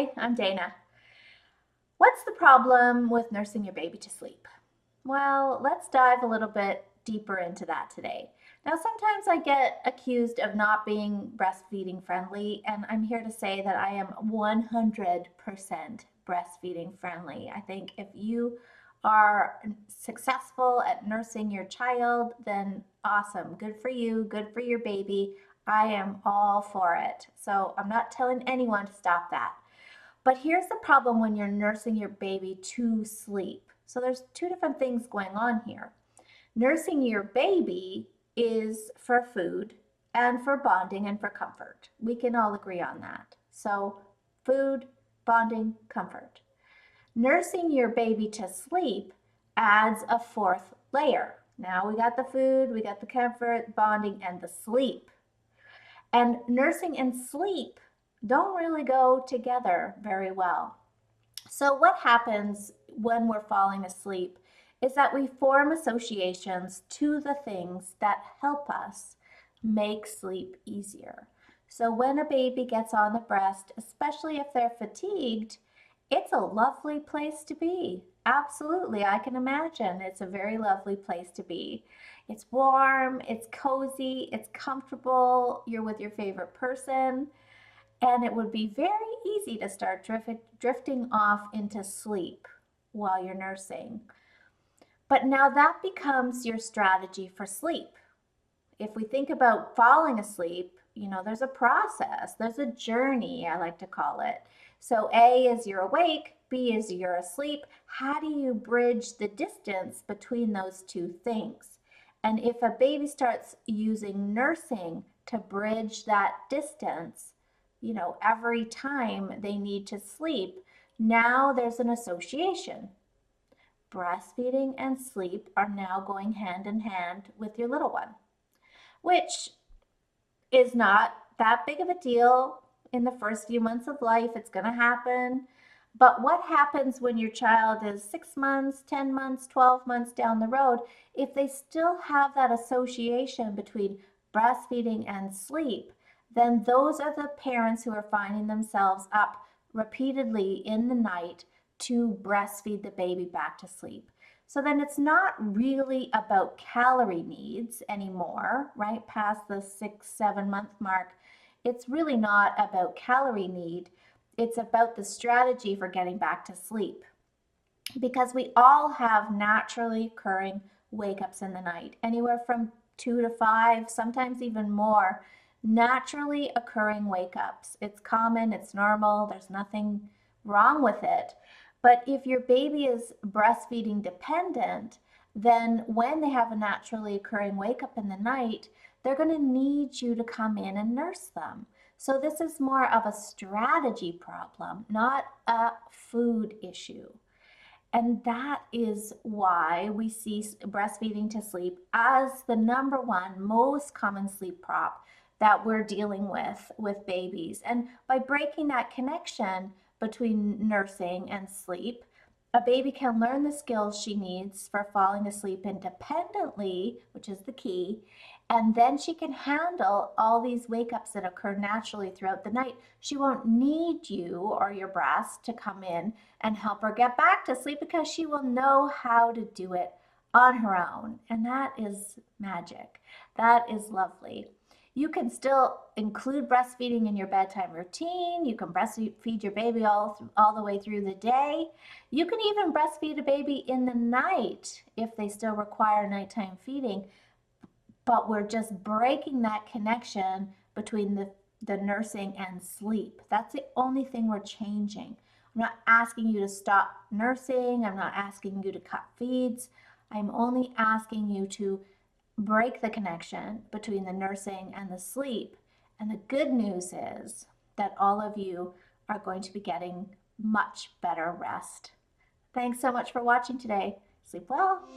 Hi, I'm Dana. What's the problem with nursing your baby to sleep? Well, let's dive a little bit deeper into that today. Now, sometimes I get accused of not being breastfeeding friendly, and I'm here to say that I am 100% breastfeeding friendly. I think if you are successful at nursing your child, then awesome. Good for you, good for your baby. I am all for it. So I'm not telling anyone to stop that. But here's the problem when you're nursing your baby to sleep. So there's two different things going on here. Nursing your baby is for food and for bonding and for comfort. We can all agree on that. So food, bonding, comfort. Nursing your baby to sleep adds a fourth layer. Now we got the food, we got the comfort, bonding, and the sleep. And nursing and sleep don't really go together very well. So, what happens when we're falling asleep is that we form associations to the things that help us make sleep easier. So, when a baby gets on the breast, especially if they're fatigued, it's a lovely place to be. Absolutely, I can imagine it's a very lovely place to be. It's warm, it's cozy, it's comfortable, you're with your favorite person, and it would be very easy to start drifting off into sleep while you're nursing. But now that becomes your strategy for sleep. If we think about falling asleep, there's a process, there's a journey, I like to call it. So A is you're awake, B is you're asleep. How do you bridge the distance between those two things? And if a baby starts using nursing to bridge that distance, every time they need to sleep, now there's an association. Breastfeeding and sleep are now going hand in hand with your little one, which is not that big of a deal in the first few months of life. It's going to happen. But what happens when your child is 6 months, 10 months, 12 months down the road, if they still have that association between breastfeeding and sleep? Then those are the parents who are finding themselves up repeatedly in the night to breastfeed the baby back to sleep. So then it's not really about calorie needs anymore, right? Past the 6, 7 month mark, it's really not about calorie need. It's about the strategy for getting back to sleep. Because we all have naturally occurring wake ups in the night, anywhere from 2 to 5, sometimes even more. Naturally occurring wake ups. It's common, it's normal, there's nothing wrong with it. But if your baby is breastfeeding dependent, then when they have a naturally occurring wake up in the night, they're going to need you to come in and nurse them. So this is more of a strategy problem, not a food issue. And that is why we see breastfeeding to sleep as the number one most common sleep prop that we're dealing with babies. And by breaking that connection between nursing and sleep, a baby can learn the skills she needs for falling asleep independently, which is the key, and then she can handle all these wake ups that occur naturally throughout the night. She won't need you or your breast to come in and help her get back to sleep because she will know how to do it on her own. And that is magic. That is lovely. You can still include breastfeeding in your bedtime routine. You can breastfeed your baby all the way through the day. You can even breastfeed a baby in the night if they still require nighttime feeding. But we're just breaking that connection between the nursing and sleep. That's the only thing we're changing. I'm not asking you to stop nursing. I'm not asking you to cut feeds. I'm only asking you to break the connection between the nursing and the sleep. And the good news is that all of you are going to be getting much better rest. Thanks so much for watching today. Sleep well.